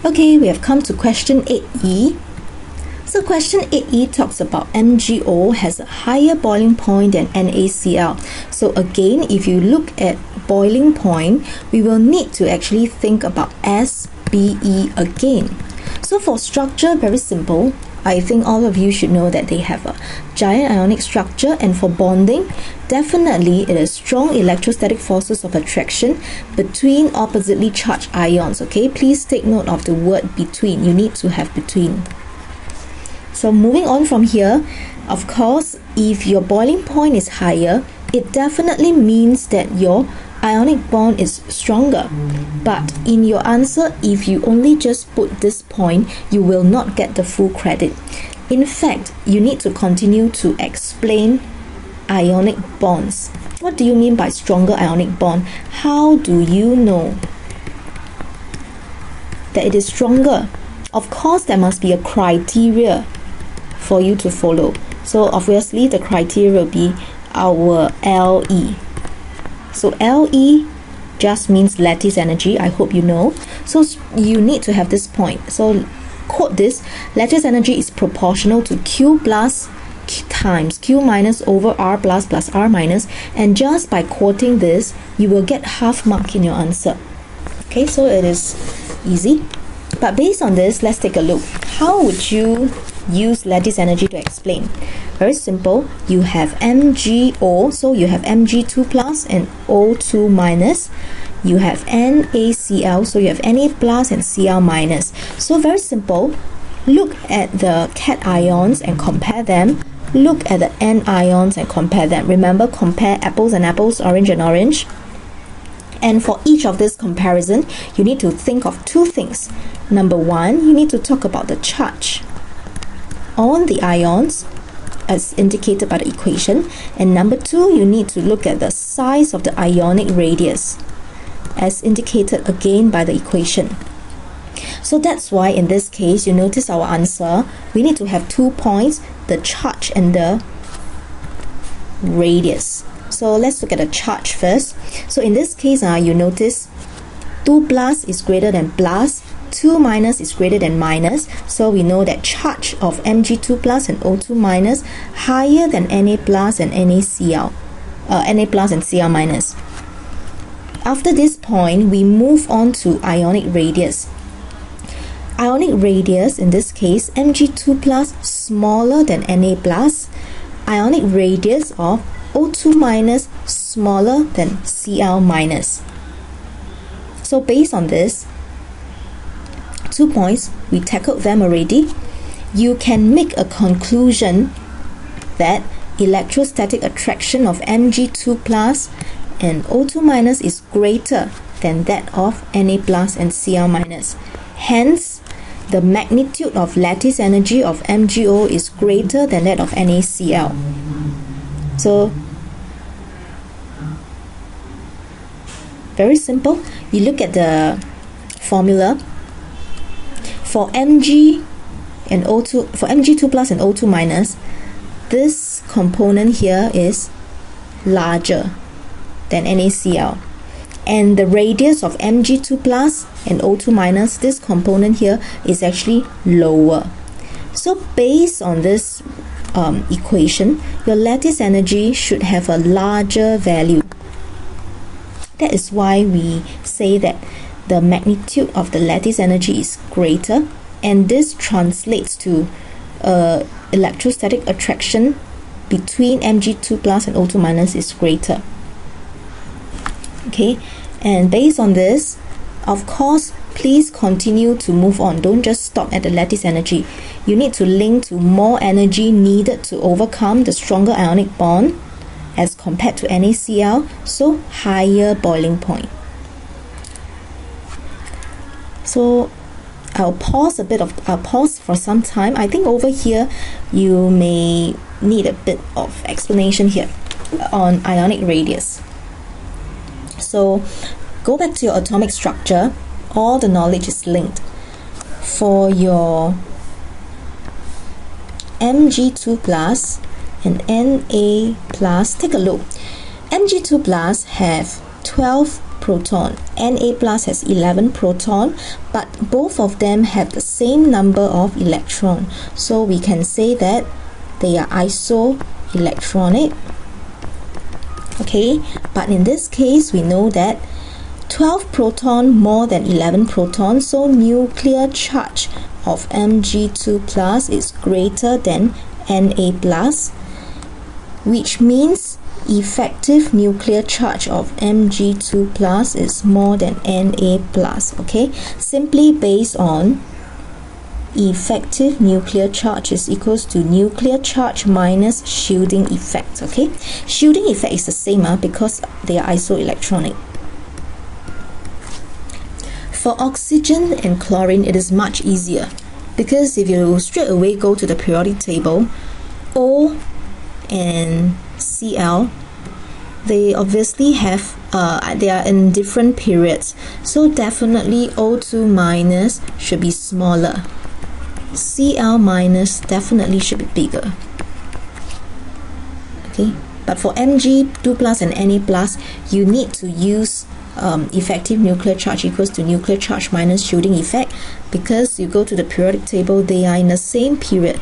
Okay, we have come to question 8e. So question 8e talks about MgO has a higher boiling point than NaCl. So again, if you look at boiling point, we will need to actually think about SBE again. So for structure, very simple. I think all of you should know that they have a giant ionic structure, and for bonding, definitely it is strong electrostatic forces of attraction between oppositely charged ions. Okay, please take note of the word between. You need to have between. So moving on from here, of course, if your boiling point is higher, it definitely means that your ionic bond is stronger. But in your answer, if you only just put this point, you will not get the full credit. In fact, you need to continue to explain ionic bonds. What do you mean by stronger ionic bond? How do you know that it is stronger? Of course, there must be a criteria for you to follow. So obviously, the criteria will be our LE. So LE just means lattice energy. I hope you know. So you need to have this point. So quote this: lattice energy is proportional to Q plus times Q minus over R plus R minus. And just by quoting this, you will get half mark in your answer. Okay, so it is easy. But based on this, let's take a look. How would you use lattice energy to explain? Very simple. You have MgO, so you have Mg2 plus and O2 minus. You have NaCl, so you have Na plus and Cl minus. So very simple. Look at the cations and compare them. Look at the anions and compare them. Remember, compare apples and apples, orange and orange. And for each of this comparison, you need to think of two things. Number one, you need to talk about the charge on the ions as indicated by the equation. And number two, you need to look at the size of the ionic radius as indicated again by the equation. So that's why in this case, you notice our answer, we need to have 2 points, the charge and the radius. So let's look at the charge first. So in this case, you notice 2 plus is greater than plus, 2 minus is greater than minus. So we know that charge of Mg2 plus and O2 minus higher than Na plus and NaCl, Na plus and Cl minus. After this point, we move on to ionic radius. Ionic radius, in this case, Mg2 plus smaller than Na plus. Ionic radius of O2 minus smaller than Cl minus. So based on this, 2 points, we tackled them already. You can make a conclusion that electrostatic attraction of Mg2 plus and O2 minus is greater than that of Na plus and Cl minus. Hence, the magnitude of lattice energy of MgO is greater than that of NaCl. So, very simple. You look at the formula. For Mg and O2, for Mg2 plus and O2 minus, this component here is larger than NaCl. And the radius of Mg2 plus and O2 minus, this component here is actually lower. So based on this equation, your lattice energy should have a larger value. That is why we say that the magnitude of the lattice energy is greater, and this translates to electrostatic attraction between Mg2 plus and O2 minus is greater. Okay, and based on this, of course, please continue to move on. Don't just stop at the lattice energy. You need to link to more energy needed to overcome the stronger ionic bond as compared to NaCl, so higher boiling point. So I'll pause for some time. I think over here you may need a bit of explanation here on ionic radius. So go back to your atomic structure. All the knowledge is linked. For your Mg2 plus and Na plus, take a look. Mg2 plus have 12 proton. Na plus has 11 proton, but both of them have the same number of electron. So we can say that they are isoelectronic. Okay, but in this case, we know that 12 proton more than 11 proton, so nuclear charge of Mg2 plus is greater than Na plus, which means effective nuclear charge of Mg2 plus is more than Na plus. Okay, simply based on effective nuclear charge is equals to nuclear charge minus shielding effect. Okay, shielding effect is the same because they are isoelectronic. For oxygen and chlorine, it is much easier because if you straight away go to the periodic table, O and Cl, they obviously have they are in different periods, so definitely O2 minus should be smaller. Cl minus definitely should be bigger. Okay, but for Mg2 plus and Na plus, you need to use effective nuclear charge equals to nuclear charge minus shielding effect, because you go to the periodic table, they are in the same period.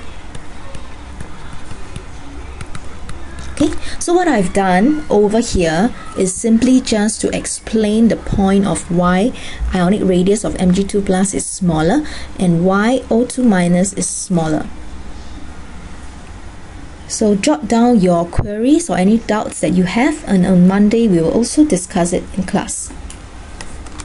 Okay, so what I've done over here is simply just to explain the point of why ionic radius of Mg2 plus is smaller and why O2 minus is smaller. So jot down your queries or any doubts that you have, and on Monday we will also discuss it in class.